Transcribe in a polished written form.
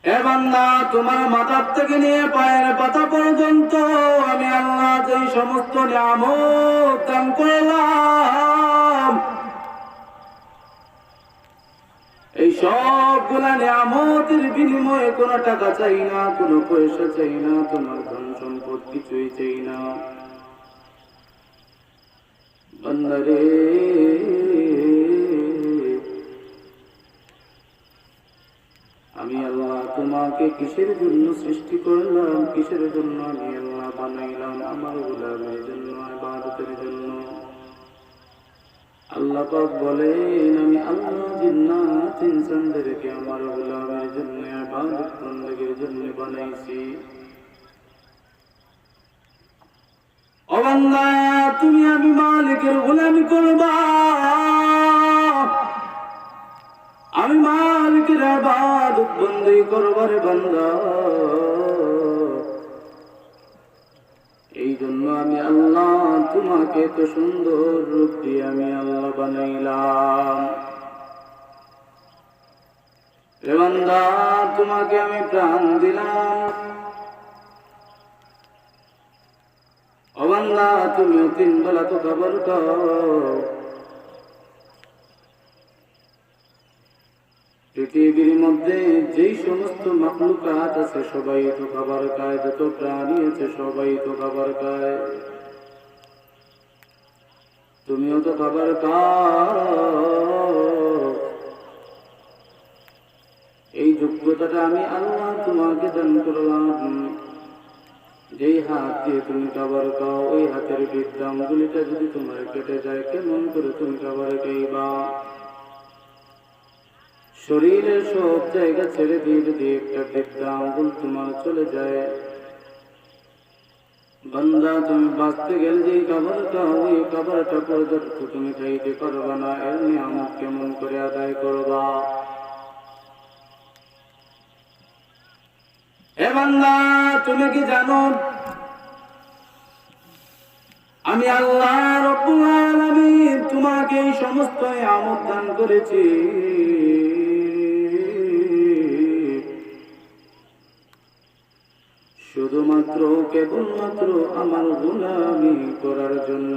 এ বান্দা, তোমার মাথার থেকে নিয়ে পায়ের পাতা পর্যন্ত আমি আল্লাহ যেই সমস্ত নিয়ামত দান করলাম, এই সবগুলা নিয়ামতের বিনিময়ে কোনো টাকা চাই না, কোনো পয়সা চাই না, তোমার ধন সম্পদ কিছুই চাই না। বান্দারে, আমি আল্লাহ তোমাকে কিসের জন্য সৃষ্টি করলাম, কিসের জন্য আমি আল্লাহ বানাইলাম? আমার গোলামের জন্য, ইবাদতের জন্য। আল্লাহ পাক বলেন, আমি আল্লাহ জিন্নাত ইনসানদেরকে আমার গোলামের জন্য, ইবাদত বন্দেগীর জন্য বানাইছি। ও বান্দা, তুমি আমি মালিকের গোলামি করবা, আমি মালিকের ইবাদত বন্দেগী করবার বান্দা। এই জন্য আমি আল্লাহ তোমাকে তো সুন্দর রূপ দিয়ে আমি আল্লাহ বানাইলাম। রে বান্দা, তোমাকে আমি প্রাণ দিলাম। ও বান্দা, তুমিও 3 বেলা তো খাবার খাও। পৃথিবীর মধ্যে যেই সমস্ত মাখলুকাত আছে সবাই তো খাবার খায়, যত প্রাণী আছে সবাই তো খাবার খায়, তুমিও তো খাবার খাও। এই যোগ্যতাটা আমি আল্লাহ তোমাকে দান করলাম। যেই হাত দিয়ে তুমি খাবার খাও, ওই হাতের বৃদ্ধাঙ্গুলিটা যদি তোমার কেটে যায়, কেমন করে তুমি খাবার খাইবা? শরীরের সব জায়গা ছেড়ে দিয়ে যদি একটা বৃদ্ধা আঙ্গুল তোমার চলে যায়, বান্দা, তুমি বাঁচতে গেলে যে খাবার খাও, ওই খাবারটা পর্যন্ত তুমি খাইতে পারবা না, এর নিয়ামত কেমন করে আদায় করবা? হে বান্দা, তুমি কি জানো আমি আল্লাহ রব্বুল আলামিন তোমাকে এই সমস্ত নিয়ামত দান করেছি শুধুমাত্র কেবলমাত্র আমার গোলামি করার জন্য।